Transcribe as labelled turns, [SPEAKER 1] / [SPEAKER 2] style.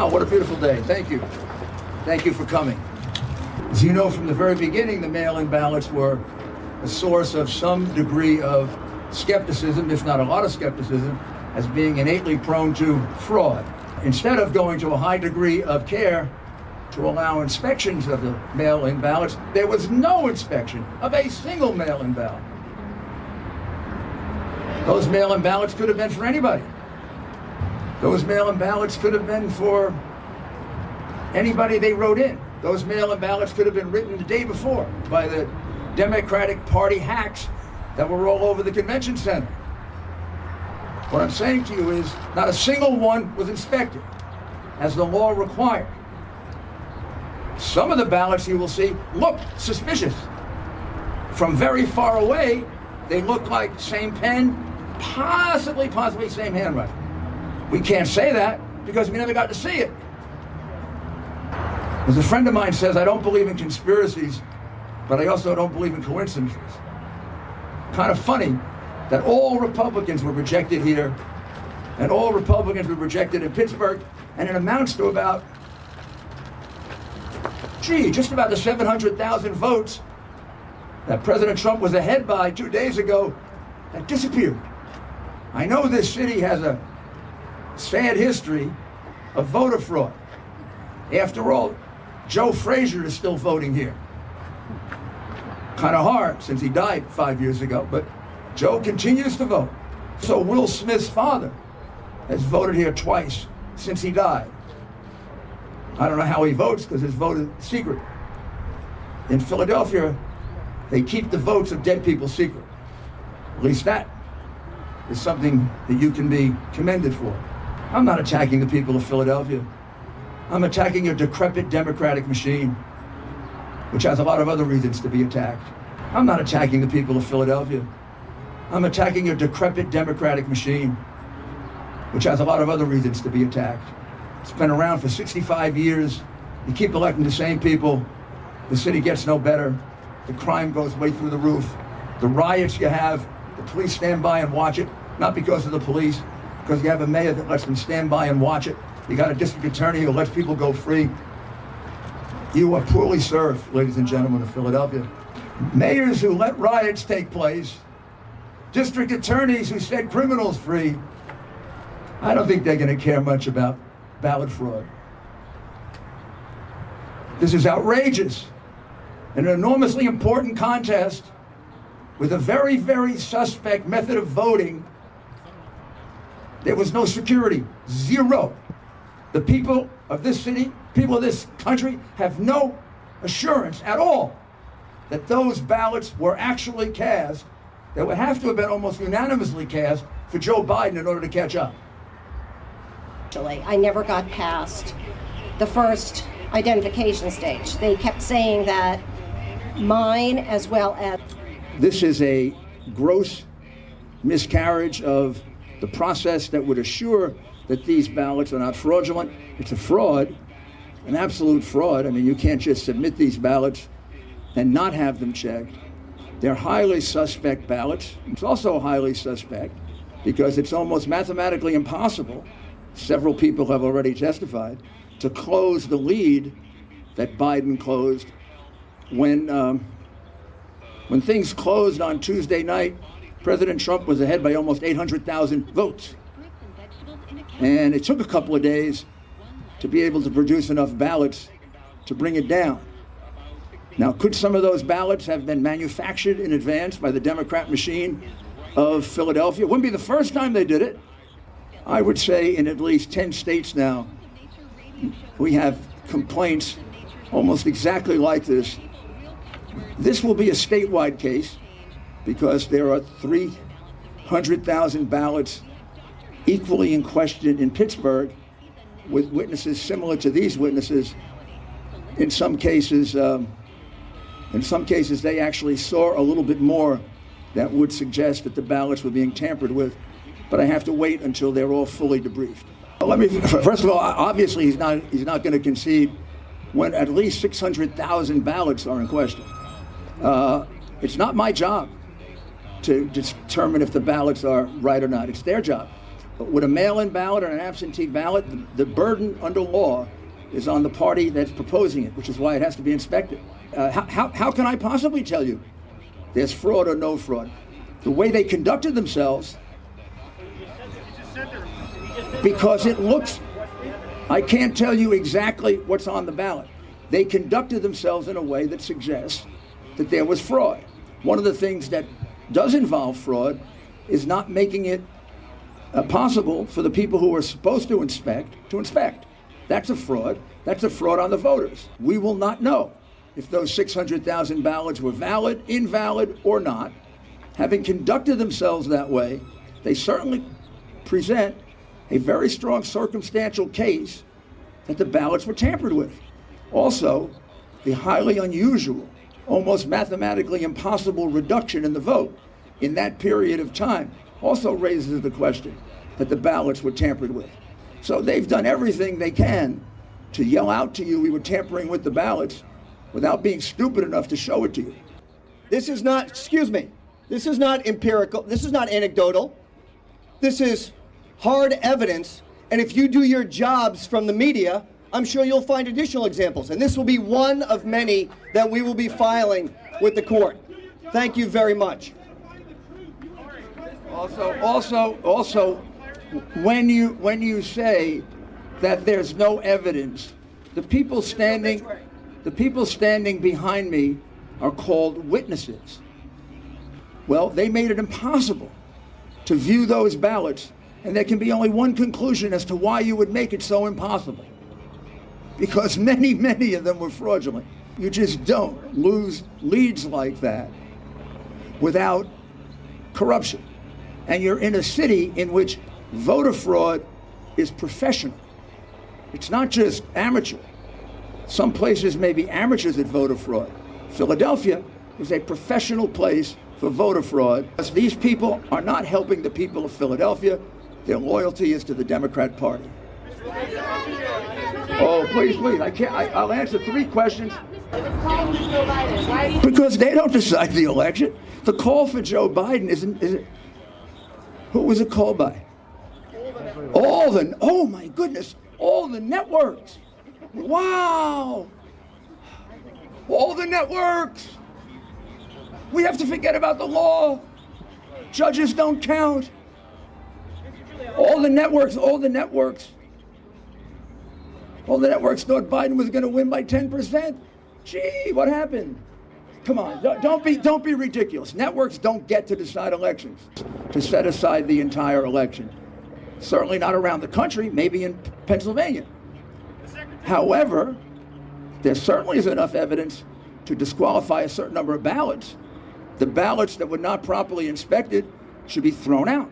[SPEAKER 1] Wow, what a beautiful day. Thank you. Thank you for coming. As you know, from the very beginning, the mail-in ballots were a source of some degree of skepticism, if not a lot of skepticism, as being innately prone to fraud. Instead of going to a high degree of care to allow inspections of the mail-in ballots, there was no inspection of a single mail-in ballot. Those mail-in ballots could have been for anybody. Those mail-in ballots could have been for anybody they wrote in. Those mail-in ballots could have been written the day before by the Democratic Party hacks that were all over the convention center. What I'm saying to you is not a single one was inspected, as the law required. Some of the ballots you will see look suspicious. From very far away, they look like same pen, possibly same handwriting. We can't say that because we never got to see it. As a friend of mine says, I don't believe in conspiracies, but I also don't believe in coincidences. Kind of funny that all Republicans were rejected here, and all Republicans were rejected in Pittsburgh, and it amounts to about, just about the 700,000 votes that President Trump was ahead by 2 days ago that disappeared. I know this city has a sad history of voter fraud. After all, Joe Frazier is still voting here. Kind of hard since he died 5 years ago, but Joe continues to vote. So Will Smith's father has voted here twice since he died. I don't know how he votes because his vote is secret. In Philadelphia, they keep the votes of dead people secret. At least that is something that you can be commended for. I'm not attacking the people of Philadelphia. I'm attacking your decrepit democratic machine, which has a lot of other reasons to be attacked. I'm not attacking the people of Philadelphia. I'm attacking your decrepit democratic machine, which has a lot of other reasons to be attacked. It's been around for 65 years. You keep electing the same people. The city gets no better. The crime goes way through the roof. The riots you have, the police stand by and watch it, not because of the police, because you have a mayor that lets them stand by and watch it. You got a district attorney who lets people go free. You are poorly served, ladies and gentlemen of Philadelphia. Mayors who let riots take place, district attorneys who set criminals free, I don't think they're going to care much about ballot fraud. This is outrageous. In an enormously important contest with a very, very suspect method of voting, there was no security, zero. The people of this city, people of this country have no assurance at all that those ballots were actually cast. They would have to have been almost unanimously cast for Joe Biden in order to catch up.
[SPEAKER 2] I never got past the first identification stage. They kept saying that mine as well as...
[SPEAKER 1] This is a gross miscarriage of the process that would assure that these ballots are not fraudulent. It's a fraud, an absolute fraud. I mean, you can't just submit these ballots and not have them checked. They're highly suspect ballots. It's also highly suspect because it's almost mathematically impossible, several people have already testified, to close the lead that Biden closed when things closed on Tuesday night. President Trump was ahead by almost 800,000 votes. And it took a couple of days to be able to produce enough ballots to bring it down. Now, could some of those ballots have been manufactured in advance by the Democrat machine of Philadelphia? It wouldn't be the first time they did it. I would say in at least 10 states now, we have complaints almost exactly like this. This will be a statewide case because there are 300,000 ballots equally in question in Pittsburgh with witnesses similar to these witnesses. In some cases, they actually saw a little bit more that would suggest that the ballots were being tampered with, but I have to wait until they're all fully debriefed. First of all, obviously he's not going to concede when at least 600,000 ballots are in question. It's not my job to determine if the ballots are right or not. It's their job. with a mail-in ballot or an absentee ballot, the burden under law is on the party that's proposing it, which is why it has to be inspected. How can I possibly tell you there's fraud or no fraud? The way they conducted themselves, because it looks, I can't tell you exactly what's on the ballot. They conducted themselves in a way that suggests that there was fraud. One of the things that does involve fraud is not making it possible for the people who are supposed to inspect. That's a fraud. That's a fraud on the voters. We will not know if those 600,000 ballots were valid, invalid, or not. Having conducted themselves that way, they certainly present a very strong circumstantial case that the ballots were tampered with. Also, the highly unusual, almost mathematically impossible reduction in the vote in that period of time also raises the question that the ballots were tampered with. So they've done everything they can to yell out to you we were tampering with the ballots without being stupid enough to show it to you.
[SPEAKER 3] This is not, excuse me, this is not empirical, this is not anecdotal. This is hard evidence, and if you do your jobs from the media, I'm sure you'll find additional examples, and this will be one of many that we will be filing with the court. Thank you very much.
[SPEAKER 1] Also, when you say that there's no evidence, the people standing behind me are called witnesses. Well, they made it impossible to view those ballots, and there can be only one conclusion as to why you would make it so impossible. Because many, many of them were fraudulent. You just don't lose leads like that without corruption. And you're in a city in which voter fraud is professional. It's not just amateur. Some places may be amateurs at voter fraud. Philadelphia is a professional place for voter fraud. Because these people are not helping the people of Philadelphia. Their loyalty is to the Democrat Party. Oh, please, I'll answer 3 questions. Because they don't decide the election. The call for Joe Biden isn't, who was it called by? Oh my goodness, all the networks. Wow. All the networks. We have to forget about the law. Judges don't count. All the networks thought Biden was going to win by 10%. Gee, what happened? Come on, don't be ridiculous. Networks don't get to decide elections, to set aside the entire election. Certainly not around the country, maybe in Pennsylvania. However, there certainly is enough evidence to disqualify a certain number of ballots. The ballots that were not properly inspected should be thrown out.